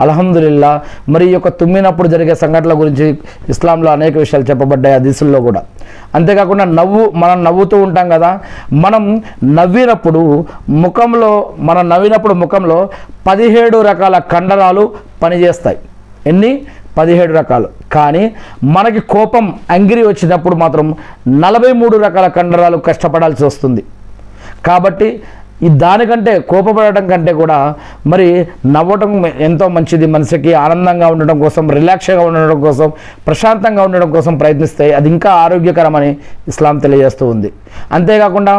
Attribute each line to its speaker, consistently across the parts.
Speaker 1: అల్హమ్దులిల్లా. మరి ఈ యొక్క తుమ్మినప్పుడు జరిగే సంఘటనల గురించి ఇస్లాంలో అనేక విషయాలు చెప్పబడ్డాయి హదీసుల్లో కూడా. అంతేకాకుండా మనం నవ్వుతూ ఉంటాం కదా, మనం నవ్వినప్పుడు ముఖంలో 17 రకాల కండరాలు పనిచేస్తాయి. ఎన్ని? 17 రకాలు. కానీ మనకి కోపం యాంగ్రీ వచ్చినప్పుడు మాత్రం 43 రకాల కండరాలు కష్టపడాల్సి వస్తుంది. కాబట్టి దానికంటే కోపపడటం కంటే కూడా మరి నవ్వటం ఎంతో మంచిది. మనసుకి ఆనందంగా ఉండడం కోసం, రిలాక్స్గా ఉండడం కోసం, ప్రశాంతంగా ఉండడం కోసం ప్రయత్నిస్తాయి. అది ఇంకా ఆరోగ్యకరమని ఇస్లాం తెలియజేస్తూ ఉంది. అంతేకాకుండా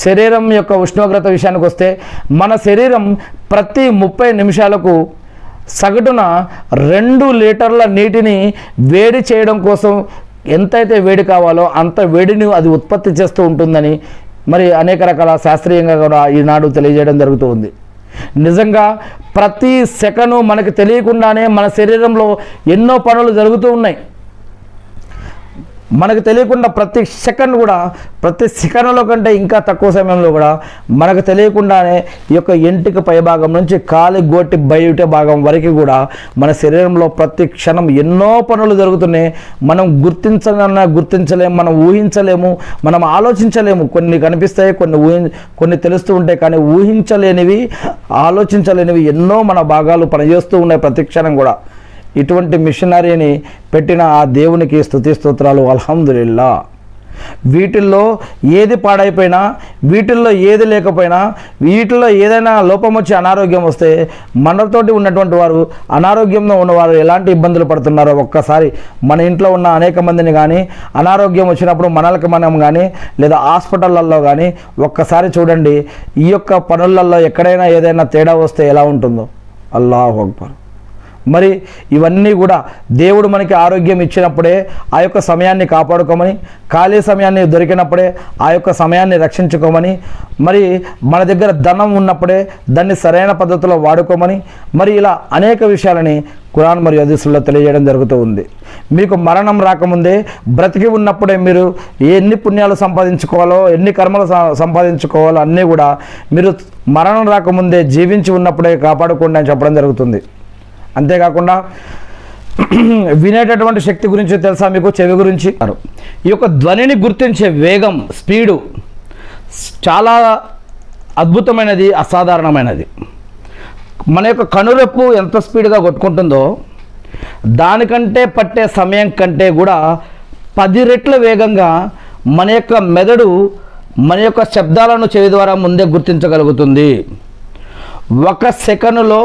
Speaker 1: శరీరం యొక్క ఉష్ణోగ్రత విషయానికి వస్తే మన శరీరం ప్రతి 30 నిమిషాలకు సగటున 2 లీటర్ల నీటిని వేడి చేయడం కోసం ఎంతైతే వేడి కావాలో అంత వేడిని అది ఉత్పత్తి చేస్తూ ఉంటుందని మరి అనేక రకాల శాస్త్రీయంగా కూడా ఈనాడు తెలియజేయడం జరుగుతూ ఉంది. నిజంగా ప్రతి సెకను మనకు తెలియకుండానే మన శరీరంలో ఎన్నో పనులు జరుగుతూ ఉన్నాయి. మనకు తెలియకుండా ప్రతి సెకండ్లో కంటే ఇంకా తక్కువ సమయంలో కూడా మనకు తెలియకుండానే ఈ యొక్క ఎంటిక పై భాగం నుంచి కాలి గోటి బయట భాగం వరకు కూడా మన శరీరంలో ప్రతి క్షణం ఎన్నో పనులు జరుగుతున్నాయి. మనం గుర్తించలేము, మనం ఊహించలేము, మనం ఆలోచించలేము. కొన్ని కనిపిస్తాయి, కొన్ని తెలుస్తూ ఉంటాయి. కానీ ఊహించలేనివి, ఆలోచించలేనివి ఎన్నో మన భాగాలు పనిచేస్తూ ఉన్నాయి ప్రతి క్షణం కూడా. ఇటువంటి మిషనరీని పెట్టిన ఆ దేవునికి స్తుతి స్తోత్రాలు అల్హమ్దులిల్లా. వీటిల్లో ఏది పాడైపోయినా, వీటిల్లో ఏది లేకపోయినా, వీటిల్లో ఏదైనా లోపం వచ్చి అనారోగ్యం వస్తే మనతోటి ఉన్నటువంటి వారు, అనారోగ్యంలో ఉన్నవారు ఎలాంటి ఇబ్బందులు పడుతున్నారో ఒక్కసారి మన ఇంట్లో ఉన్న అనేక మందిని కానీ అనారోగ్యం వచ్చినప్పుడు మనం కానీ లేదా హాస్పిటళ్ళల్లో కానీ ఒక్కసారి చూడండి. ఈ యొక్క పనులలో ఎక్కడైనా ఏదైనా తేడా వస్తే ఎలా ఉంటుందో. అల్లాహు అక్బర్. మరి ఇవన్నీ కూడా దేవుడు మనకి ఆరోగ్యం ఇచ్చినప్పుడే ఆ యొక్క సమయాన్ని కాపాడుకోమని, ఖాళీ సమయాన్ని దొరికినప్పుడే ఆ యొక్క సమయాన్ని రక్షించుకోమని, మరి మన దగ్గర ధనం ఉన్నప్పుడే దాన్ని సరైన పద్ధతిలో వాడుకోమని, మరి ఇలా అనేక విషయాలని ఖురాన్ మరియు హదీసుల్లో తెలియజేయడం జరుగుతూ ఉంది. మీకు మరణం రాకముందే, బ్రతికి ఉన్నప్పుడే మీరు ఎన్ని పుణ్యాలు సంపాదించుకోవాలో, ఎన్ని కర్మలు సంపాదించుకోవాలో అన్నీ కూడా మీరు మరణం రాకముందే జీవించి ఉన్నప్పుడే కాపాడుకోండి అని చెప్పడం జరుగుతుంది. అంతేకాకుండా వినేటటువంటి శక్తి గురించి తెలుసా మీకు? చెవి గురించి. ఈ యొక్క ధ్వనిని గుర్తించే వేగం, స్పీడు చాలా అద్భుతమైనది, అసాధారణమైనది. మన యొక్క కనురెప్పు ఎంత స్పీడ్గా కొట్టుకుంటుందో దానికంటే పట్టే సమయం కంటే కూడా 10 రెట్ల వేగంగా మన యొక్క మెదడు మన యొక్క శబ్దాలను చెవి ద్వారా ముందే గుర్తించగలుగుతుంది. 1 సెకనులో